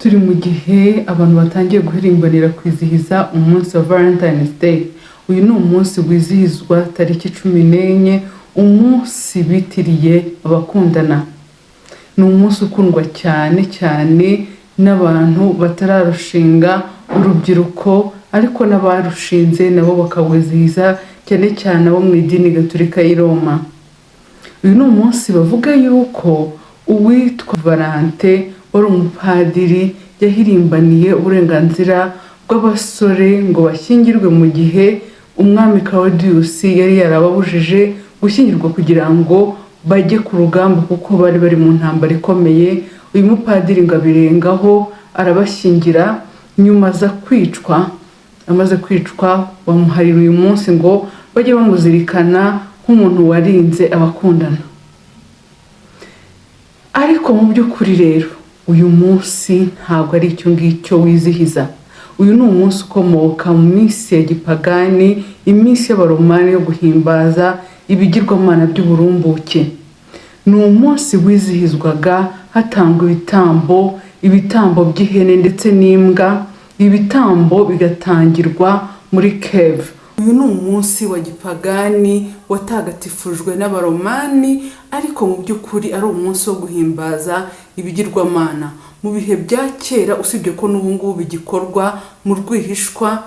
turi mu gihe abantu batangiye guhirimbanira kwizihiza umunsi wa Valentine's Day. Uyu ni umunsi wizihizwa tariki 14, umunsi bitiriye abakundana. Ni umunsi ukundwa cyane cyane n'abantu batararushinga, urubyiruko, ariko n'abarushinze nabo bakawizihiza cyane cyane abo mu idini Gatolika y'i Roma. Uyu ni umunsi bavuga yuko uwitwa Valente wari umupadiri yahirimbaniye uburenganzira bw'abasore ngo bashyingirwe mu gihe umwami Claudius yari yarababujije gushyingirwa kugira ngo bajye ku rugamba kuko bari mu ntambara ikomeye. Uyu mupadiri ngo abirengaho arabashyingira, nyuma aza kwicwa. Amaze kwicwa bamuharira uyu munsi ngo bajye bamuzirikana nk'umuntu warinze abakundana. Ariko mu by'ukuri rero uyu munsi ntabwo ari icyo ngicyo wizihiza. Uyu ni umunsi ukomoka mu minsi ya gipagani, iminsi y'abaromani yo guhimbaza ibigirwamana by'uburumbuke. Ni umunsi wizihizwaga hatangwa ibitambo by'ihene ndetse n'imbwa. Ibitambo bigatangirwa muri cave. Uyu ni umunsi wa gipagani watagatifujwe n'abaromani, ariko mu by'ukuri ari umunsi wo guhimbaza ibigirwamana. Mu bihe bya kera, usibye ko n'ubu ngubu bigikorwa mu rwihishwa,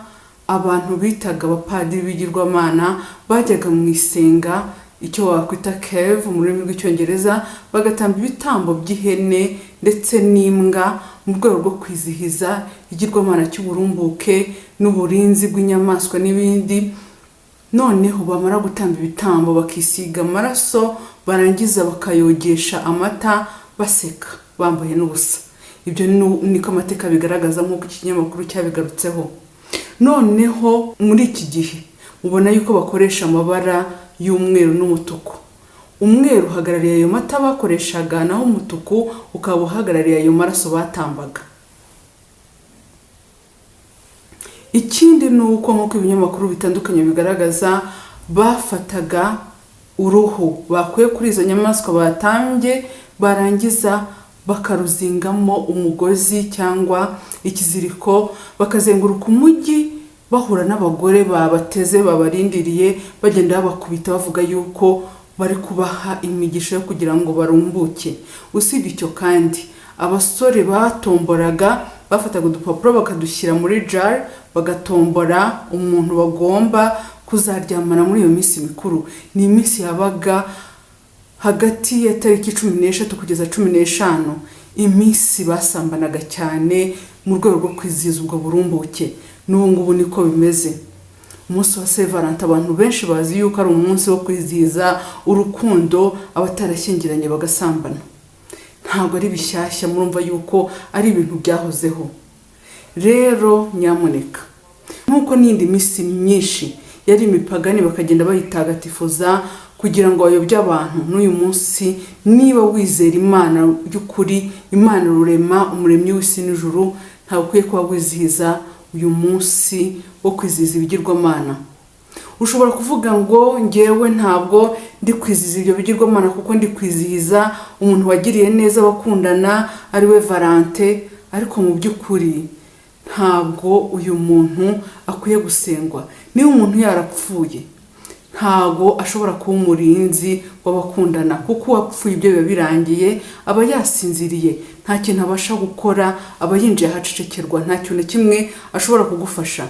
abantu bitaga abapadiri b'ibigirwamana bajyaga mu isenga, icyo wakwita cave mu rurimi rw'icyongereza, bagatamba ibitambo by'ihene ndetse n'imbwa mu rwego rwo kwizihiza igirwamana cy'uburumbuke n'uburinzi bw'inyamaswa n'ibindi. Noneho bamara gutamba ibitambo bakisiga amaraso, barangiza bakayogesha amata baseka bambaye n'ubusa. Ibyo niko amateka bigaragaza nk'uko ikinyamakuru cyabigarutseho. Noneho muri iki gihe ubona yuko bakoresha amabara y'umweru n'umutuku. Umweru uhagarariye ayo mata bakoreshaga, naho umutuku ukaba uhagarariye ayo maraso batambaga. Ikindi ni uko nk'uko ibinyamakuru bitandukanye bigaragaza, bafataga uruhu bakuye kuri izo nyamaswa batambye, barangiza bakaruzingamo umugozi cyangwa ikiziriko, bakazenguruka umujyi bahura n'abagore babateze babarindiriye, bagenda babakubita bavuga yuko bari kubaha imigisha yo kugira ngo barumbuke. Usibye icyo kandi, abasore batomboraga, bafataga udupapuro bakadushyira muri jar, bagatombora umuntu bagomba kuzaryamana muri iyo minsi mikuru. Ni iminsi yabaga hagati ya tariki 13 kugeza 15. Iminsi basambanaga cyane mu rwego rwo kwizihiza ubwo burumbuke. N'ubu ngubu niko bimeze. Umunsi wa Saint Valentin abantu benshi bazi yuko ari umunsi wo kwizihiza urukundo, abatarashyingiranye bagasambana. Ntabwo ari bishyashya, murumva yuko ari ibintu byahozeho. Rero nyamuneka, nk'uko n'indi minsi myinshi yari imipagani bakagenda bayitagatifuza kugira ngo bayobye abantu, n'uyu munsi niba wizera Imana y'ukuri, Imana rurema, umuremyi w'isi n'ijuru, ntabwo ukwiye kuba wizihiza uyu munsi wo kwizihiza ibigirwamana. Ushobora kuvuga ngo ngewe ntabwo ndi kwizihiza ibyo bigirwamana kuko ndi kwizihiza umuntu wagiriye neza abakundana ari we Valente, ariko mu by'ukuri ntabwo uyu muntu akwiye gusengwa. Niba umuntu yarapfuye, ntabwo ashobora kuba umurinzi w'abakundana, kuko uwapfuye ibyo biba birangiye, aba yasinziriye, nta kintu abasha gukora, aba yinjiye ahacecekerwa, nta kintu kimwe ashobora kugufasha.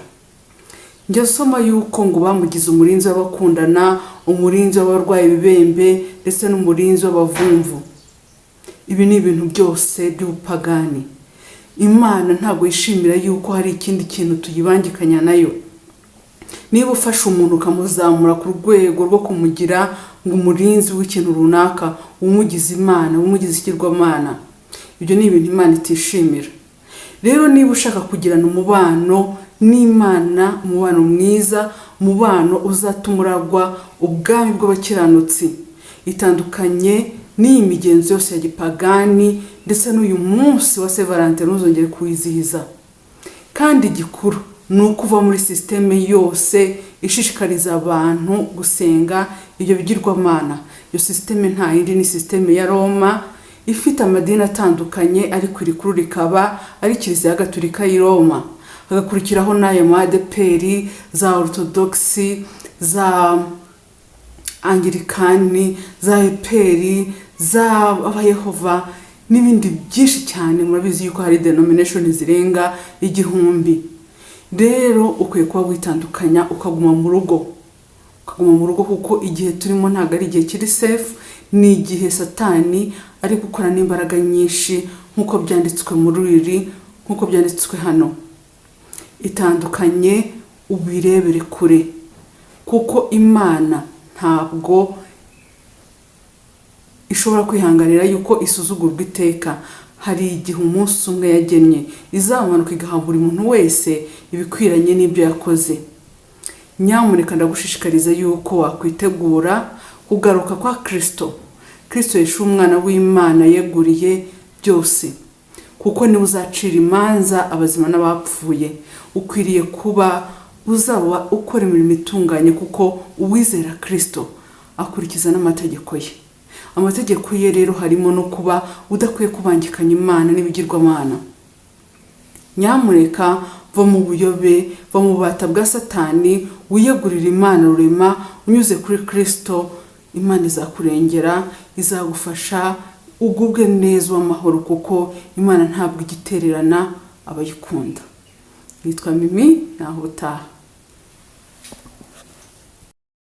Njya soma yuko ngo bamugize umurinzi w'abakundana, umurinzi w'abarwaye ibibembe ndetse n'umurinzi w'abavumvu. Ibi ni ibintu byose by'ubupagani. Imana ntabwo yishimira yuko hari ikindi kintu tuyibangikanya nayo. Niba ufashe umuntu ukamuzamura ku rwego rwo kumugira ngo umurinzi w'ikintu runaka, umugize Imana, umugize ikirwamana, ibyo ni ibintu Imana itishimira. Rero niba ushaka kugirana umubano n'Imana, umubano mwiza, umubano uzatuma uragwa ubwami bw'abakiranutsi, itandukanye n'iyi migenzo yose ya gipagani ndetse n'uyu munsi wa Saint Valentin ntuzongere kuwizihiza. Kandi igikuru ni ukuva muri systeme yose ishishikariza abantu gusenga ibyo bigirwamana. Iyo systeme nta yindi ni systeme ya Roma, ifite amadini atandukanye, ariko irikuru rikaba ari Kiliziya Gatolika y'i Roma. Hagakurikiraho n'ayo ADPR, za Orthodoxi, za Anglikani, za EPR, za Abayehova n'ibindi byinshi cyane. Murabizi yuko hari denomination zirenga 1000. Rero ukwiye kuba witandukanya ukaguma mu rugo. Kuko igihe turimo ntago ari igihe kiri safe, ni igihe Satani ari gukora n'imbaraga nyinshi nkuko byanditswe nkuko byanditswe hano. Itandukanye, ubirebere kure, kuko Imana ntabwo ishobora kwihanganira yuko isuzugurwa iteka. Hari igihe umunsi umwe yagennye izamanuka igaha buri muntu wese ibikwiranye n'ibyo yakoze. Nyamuneka ndagushishikariza yuko wakwitegura kugaruka kwa Kristo. Kristo Yesu umwana w'Imana yeguriye byose, kuko niwe uzacira imanza abazima n'abapfuye. Ukwiriye kuba uzaba ukora imirimo itunganye, kuko uwizera Kristo akurikiza n'amategeko ye. Amategeko ye rero harimo no kuba udakwiye kubangikanya Imana n'ibigirwamana. Nyamuneka va mu buyobe, va mu bubata bwa Satani, wiyegurira Imana rurema unyuze kuri Kristo. Imana izakurengera, izagufasha ugubwe neza w'amahoro, kuko Imana ntabwo igitererana abayikunda. Nitwa Mimi, naho utaha.